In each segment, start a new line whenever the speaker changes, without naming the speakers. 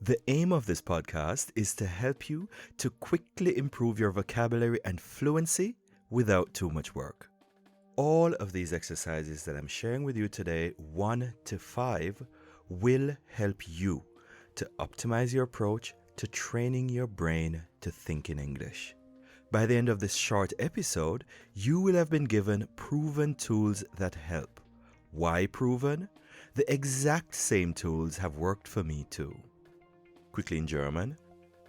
The aim of this podcast is to help you to quickly improve your vocabulary and fluency without too much work. All of these exercises that I'm sharing with you today, 1 to 5, will help you to optimize your approach to training your brain to think in English. By the end of this short episode, you will have been given proven tools that help. Why proven? The exact same tools have worked for me too. Quickly in German.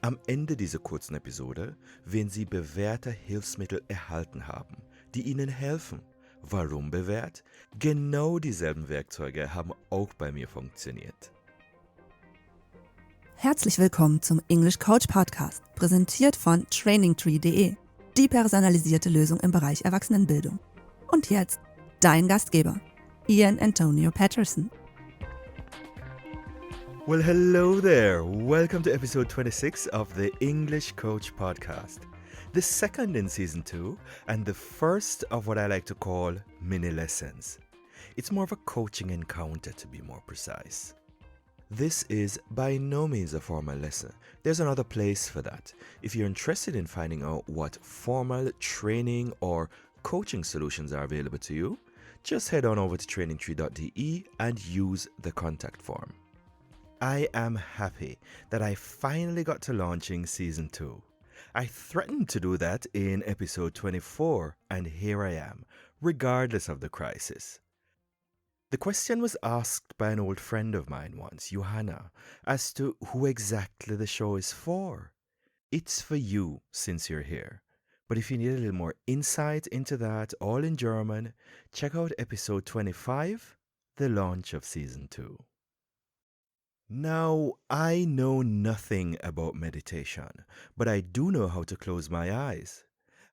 Am Ende dieser kurzen Episode werden Sie bewährte Hilfsmittel erhalten haben, die Ihnen helfen. Warum bewährt? Genau dieselben Werkzeuge haben auch bei mir funktioniert.
Herzlich willkommen zum English Coach Podcast, präsentiert von trainingtree.de, die personalisierte Lösung im Bereich Erwachsenenbildung. Und jetzt dein Gastgeber, Ian Patterson.
Well, hello there. Welcome to episode 26 of the English Coach Podcast. The second in season 2 and the first of what I like to call mini lessons. It's more of a coaching encounter, to be more precise. This is by no means a formal lesson. There's another place for that. If you're interested in finding out what formal training or coaching solutions are available to you, just head on over to trainingtree.de and use the contact form. I am happy that I finally got to launching season 2. I threatened to do that in episode 24, and here I am, regardless of the crisis. The question was asked by an old friend of mine once, Johanna, as to who exactly the show is for. It's for you since you're here. But if you need a little more insight into that, all in German, check out episode 25, the launch of season 2. Now, I know nothing about meditation, but I do know how to close my eyes.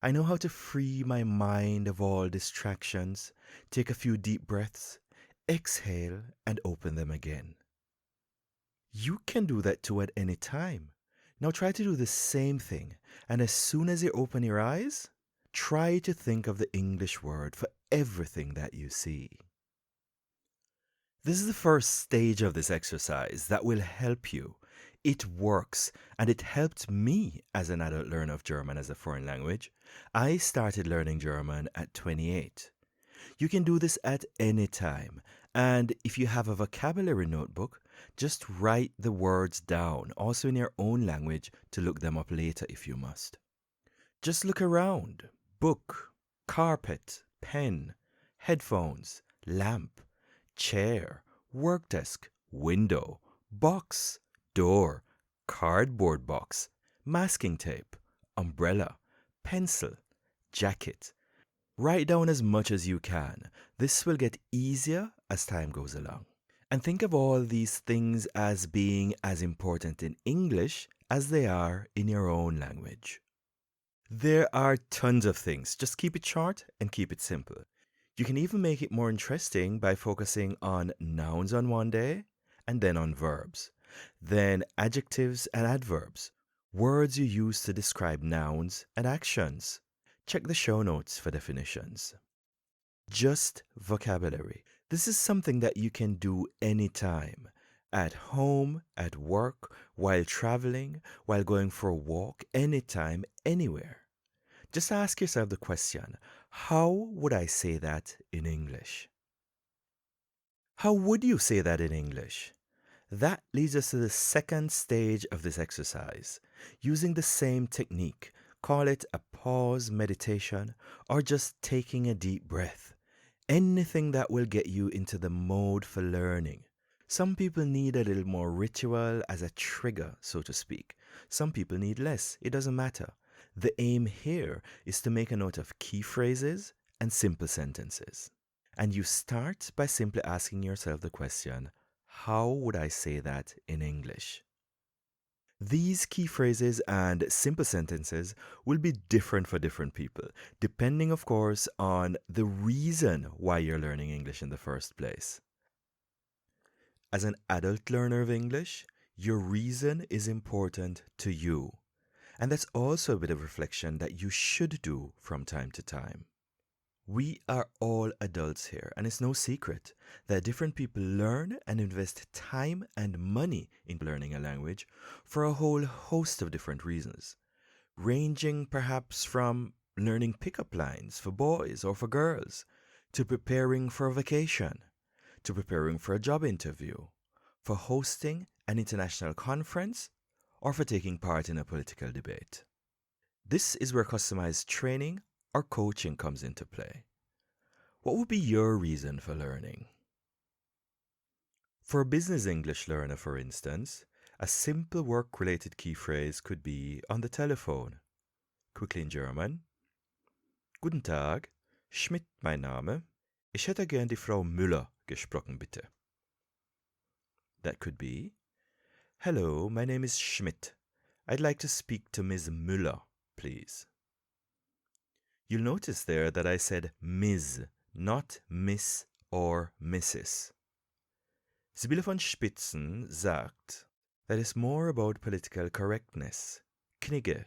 I know how to free my mind of all distractions, take a few deep breaths, exhale, and open them again. You can do that too at any time. Now try to do the same thing, and as soon as you open your eyes, try to think of the English word for everything that you see. This is the first stage of this exercise that will help you. It works, and it helped me as an adult learner of German as a foreign language. I started learning German at 28. You can do this at any time, and if you have a vocabulary notebook, just write the words down, also in your own language, to look them up later if you must. Just look around. Book, carpet, pen, headphones, lamp, chair, work desk, window, box, door, cardboard box, masking tape, umbrella, pencil, jacket. Write down as much as you can. This will get easier as time goes along. And think of all these things as being as important in English as they are in your own language. There are tons of things. Just keep it short and keep it simple. You can even make it more interesting by focusing on nouns on one day and then on verbs. Then adjectives and adverbs, words you use to describe nouns and actions. Check the show notes for definitions. Just vocabulary. This is something that you can do anytime. At home, at work, while traveling, while going for a walk, anytime, anywhere. Just ask yourself the question, how would I say that in English? How would you say that in English? That leads us to the second stage of this exercise. Using the same technique, call it a pause meditation or just taking a deep breath. Anything that will get you into the mode for learning. Some people need a little more ritual as a trigger, so to speak. Some people need less. It doesn't matter. The aim here is to make a note of key phrases and simple sentences. And you start by simply asking yourself the question, how would I say that in English? These key phrases and simple sentences will be different for different people, depending, of course, on the reason why you're learning English in the first place. As an adult learner of English, your reason is important to you. And that's also a bit of reflection that you should do from time to time. We are all adults here, and it's no secret that different people learn and invest time and money in learning a language for a whole host of different reasons, ranging perhaps from learning pickup lines for boys or for girls, to preparing for a vacation, to preparing for a job interview, for hosting an international conference, or for taking part in a political debate. This is where customized training or coaching comes into play. What would be your reason for learning? For a business English learner, for instance, a simple work-related key phrase could be on the telephone. Quickly in German. Guten Tag, Schmidt mein Name. Ich hätte gern die Frau Müller gesprochen, bitte. That could be, hello, my name is Schmidt. I'd like to speak to Ms. Müller, please. You'll notice there that I said Ms., not Miss or Mrs. Sibylle von Spitzen sagt that it's more about political correctness, Knigge,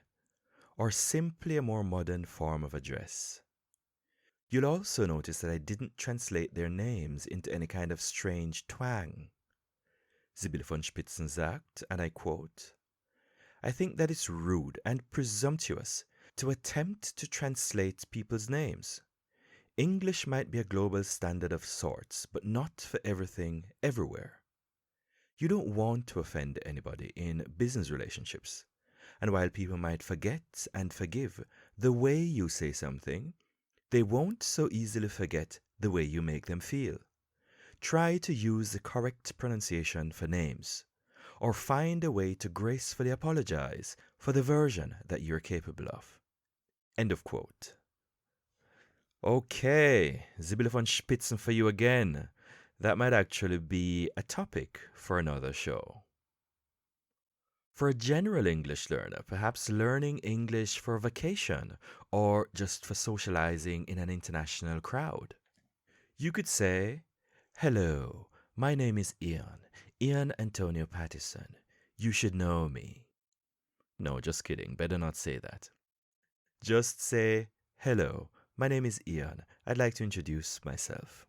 or simply a more modern form of address. You'll also notice that I didn't translate their names into any kind of strange twang. Sibylle von Spitzen sagt, and I quote, I think that it's rude and presumptuous to attempt to translate people's names. English might be a global standard of sorts, but not for everything, everywhere. You don't want to offend anybody in business relationships. And while people might forget and forgive the way you say something, they won't so easily forget the way you make them feel. Try to use the correct pronunciation for names, or find a way to gracefully apologize for the version that you're capable of. End of quote. Okay, Sibylle von Spitzen for you again. That might actually be a topic for another show. For a general English learner, perhaps learning English for vacation or just for socializing in an international crowd, you could say, hello, my name is Ian Pattison. You should know me. No, just kidding. Better not say that. Just say, hello, my name is Ian. I'd like to introduce myself.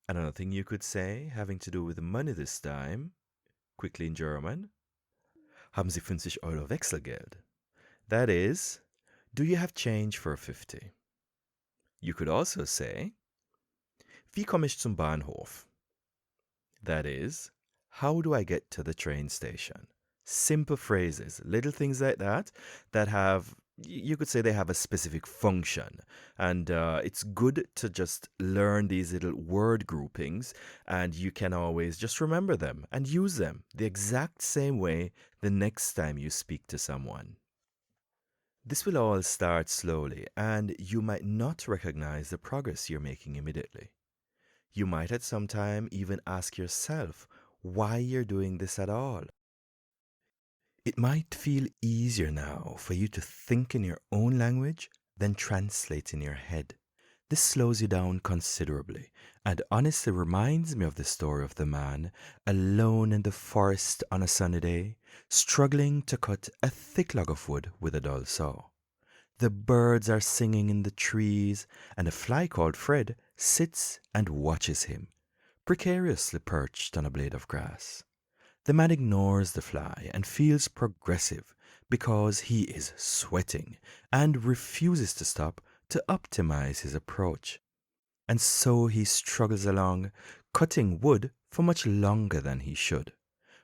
Another thing you could say, having to do with money this time, quickly in German. Haben Sie 50 € Wechselgeld? That is, do you have change for 50? You could also say, wie komme ich zum Bahnhof? That is, how do I get to the train station? Simple phrases, little things like that, that have, you could say they have a specific function. And it's good to just learn these little word groupings, and you can always just remember them and use them the exact same way the next time you speak to someone. This will all start slowly, and you might not recognize the progress you're making immediately. You might at some time even ask yourself why you're doing this at all. It might feel easier now for you to think in your own language than translate in your head. This slows you down considerably and honestly reminds me of the story of the man alone in the forest on a sunny day, struggling to cut a thick log of wood with a dull saw. The birds are singing in the trees, and a fly called Fred sits and watches him, precariously perched on a blade of grass. The man ignores the fly and feels progressive because he is sweating and refuses to stop to optimize his approach. And so he struggles along, cutting wood for much longer than he should,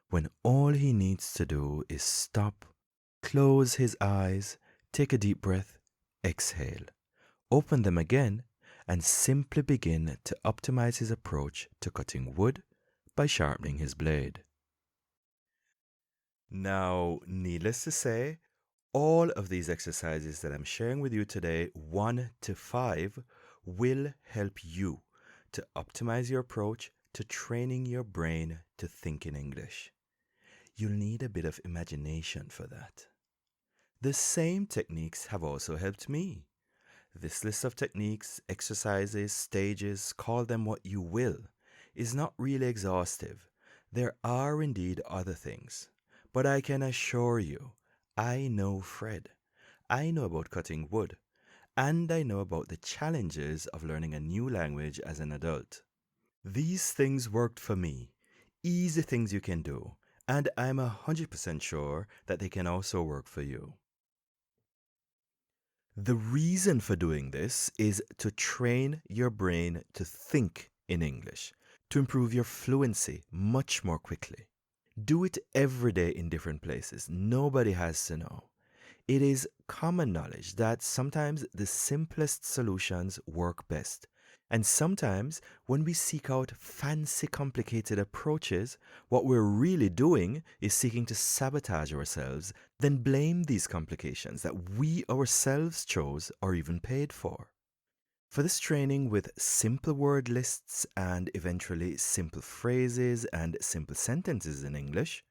when all he needs to do is stop, close his eyes, take a deep breath, exhale, open them again, and simply begin to optimize his approach to cutting wood by sharpening his blade. Now, needless to say, all of these exercises that I'm sharing with you today, 1 to 5, will help you to optimize your approach to training your brain to think in English. You'll need a bit of imagination for that. The same techniques have also helped me. This list of techniques, exercises, stages, call them what you will, is not really exhaustive. There are indeed other things. But I can assure you, I know Fred. I know about cutting wood. and I know about the challenges of learning a new language as an adult. These things worked for me, easy things you can do, and I'm 100% sure that they can also work for you. The reason for doing this is to train your brain to think in English, to improve your fluency much more quickly. Do it every day in different places. Nobody has to know. It is common knowledge that sometimes the simplest solutions work best. And sometimes when we seek out fancy, complicated approaches, what we're really doing is seeking to sabotage ourselves, then blame these complications that we ourselves chose or even paid for. For this training with simple word lists and eventually simple phrases and simple sentences in English,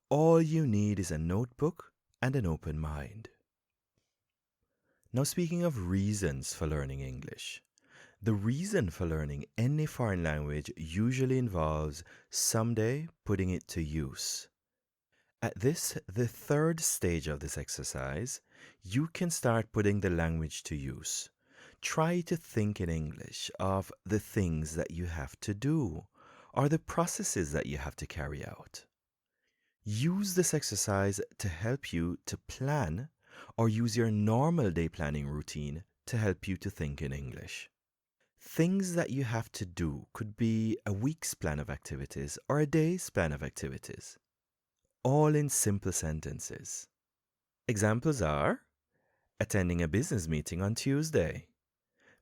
all you need is a notebook and an open mind. Now, speaking of reasons for learning English, the reason for learning any foreign language usually involves someday putting it to use. At this, the third stage of this exercise, you can start putting the language to use. Try to think in English of the things that you have to do or the processes that you have to carry out. Use this exercise to help you to plan or use your normal day planning routine to help you to think in English. Things that you have to do could be a week's plan of activities or a day's plan of activities, all in simple sentences. Examples are attending a business meeting on Tuesday,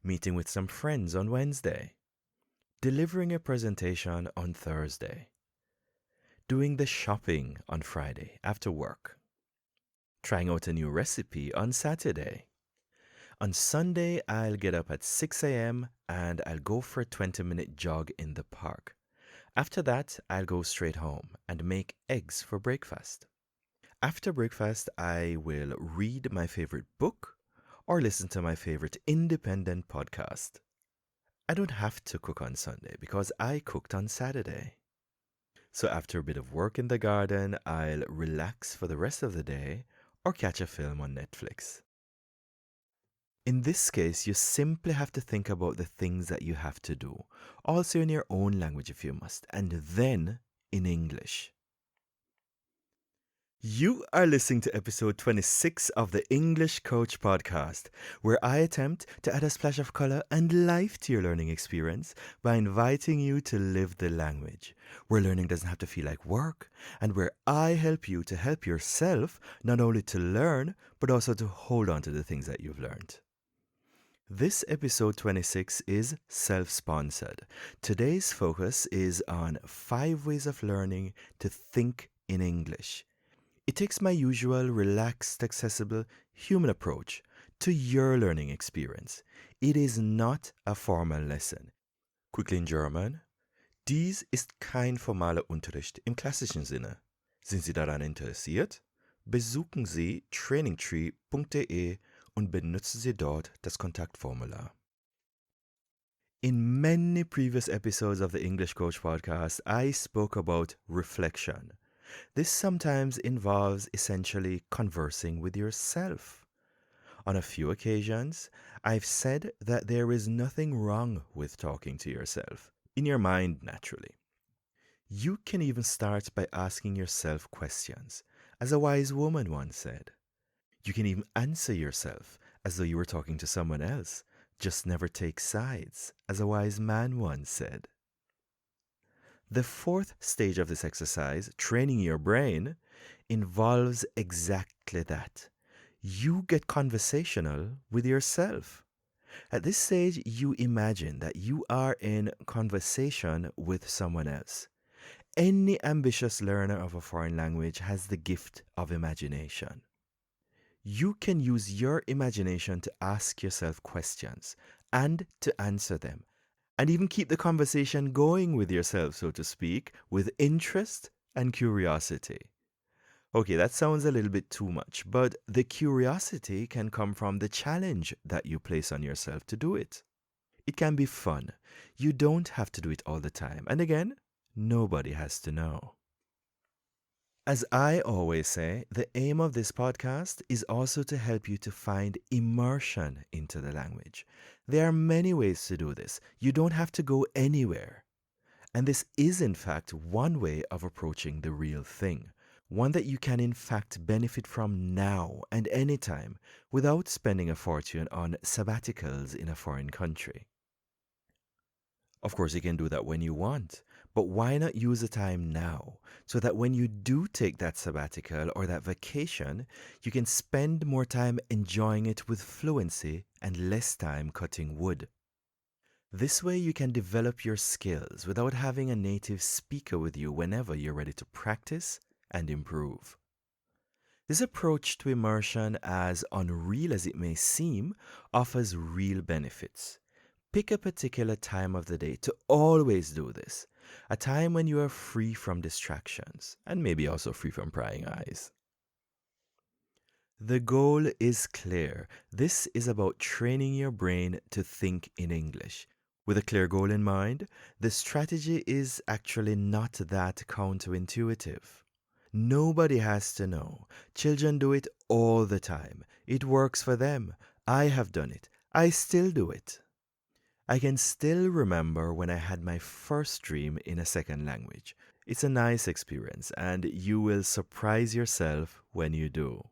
meeting with some friends on Wednesday, delivering a presentation on Thursday, doing the shopping on Friday after work, trying out a new recipe on Saturday. On Sunday, I'll get up at 6 a.m. and I'll go for a 20-minute jog in the park. After that, I'll go straight home and make eggs for breakfast. After breakfast, I will read my favorite book or listen to my favorite independent podcast. I don't have to cook on Sunday because I cooked on Saturday. So after a bit of work in the garden, I'll relax for the rest of the day or catch a film on Netflix. In this case, you simply have to think about the things that you have to do, also in your own language if you must, and then in English. You are listening to episode 26 of the English Coach podcast, where I attempt to add a splash of color and life to your learning experience by inviting you to live the language, where learning doesn't have to feel like work, and where I help you to help yourself not only to learn, but also to hold on to the things that you've learned. This episode 26 is self-sponsored. Today's focus is on 5 ways of learning to think in English. It takes my usual relaxed, accessible, human approach to your learning experience. It is not a formal lesson. Quickly in German. Dies ist kein formaler Unterricht im klassischen Sinne. Sind Sie daran interessiert? Besuchen Sie trainingtree.de und benutzen Sie dort das Kontaktformular. In many previous episodes of the English Coach podcast, I spoke about reflection. This sometimes involves essentially conversing with yourself. On a few occasions, I've said that there is nothing wrong with talking to yourself, in your mind naturally. You can even start by asking yourself questions, as a wise woman once said. You can even answer yourself as though you were talking to someone else. Just never take sides, as a wise man once said. The fourth stage of this exercise, training your brain, involves exactly that. You get conversational with yourself. At this stage, you imagine that you are in conversation with someone else. Any ambitious learner of a foreign language has the gift of imagination. You can use your imagination to ask yourself questions and to answer them, and even keep the conversation going with yourself, so to speak, with interest and curiosity. Okay, that sounds a little bit too much, but the curiosity can come from the challenge that you place on yourself to do it. It can be fun. You don't have to do it all the time. And again, nobody has to know. As I always say, the aim of this podcast is also to help you to find immersion into the language. There are many ways to do this. You don't have to go anywhere. And this is, in fact, one way of approaching the real thing. One that you can, in fact, benefit from now and anytime without spending a fortune on sabbaticals in a foreign country. Of course, you can do that when you want, but why not use the time now so that when you do take that sabbatical or that vacation, you can spend more time enjoying it with fluency and less time cutting wood? This way, you can develop your skills without having a native speaker with you whenever you're ready to practice and improve. This approach to immersion, as unreal as it may seem, offers real benefits. Pick a particular time of the day to always do this, a time when you are free from distractions and maybe also free from prying eyes. The goal is clear. This is about training your brain to think in English. With a clear goal in mind, the strategy is actually not that counterintuitive. Nobody has to know. Children do it all the time. It works for them. I have done it. I still do it. I can still remember when I had my first dream in a second language. It's a nice experience, and you will surprise yourself when you do.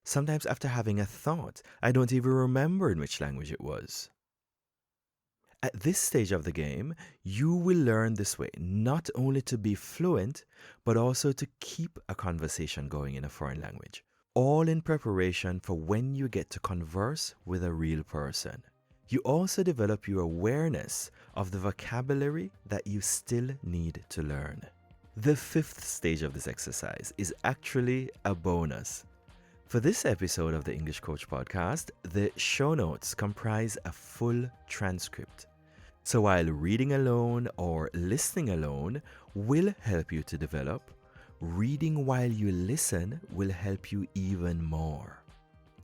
Sometimes, after having a thought, I don't even remember in which language it was. At this stage of the game, you will learn this way not only to be fluent, but also to keep a conversation going in a foreign language, all in preparation for when you get to converse with a real person. You also develop your awareness of the vocabulary that you still need to learn. The fifth stage of this exercise is actually a bonus. For this episode of the English Coach podcast, the show notes comprise a full transcript. So while reading alone or listening alone will help you to develop, reading while you listen will help you even more.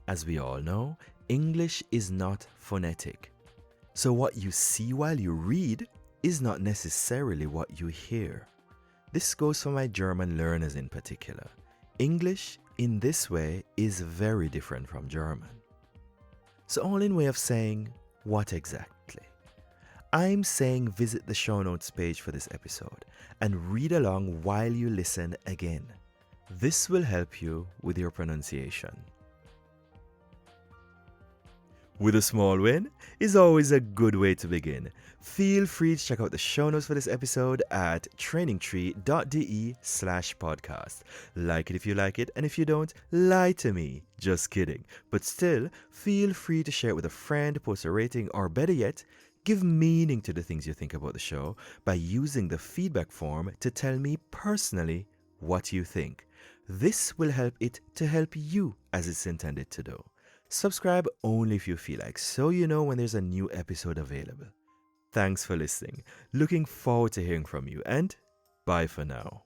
As we all know, English is not phonetic. So what you see while you read is not necessarily what you hear. This goes for my German learners in particular. English in this way is very different from German. So all in way of saying, what exactly? I'm saying visit the show notes page for this episode and read along while you listen again. This will help you with your pronunciation. With a small win is always a good way to begin. Feel free to check out the show notes for this episode at trainingtree.de/podcast. Like it if you like it, and if you don't, lie to me. Just kidding. But still, feel free to share it with a friend, post a rating, or better yet, give meaning to the things you think about the show by using the feedback form to tell me personally what you think. This will help it to help you as it's intended to do. Subscribe only if you feel like, so you know when there's a new episode available. Thanks for listening. Looking forward to hearing from you, and bye for now.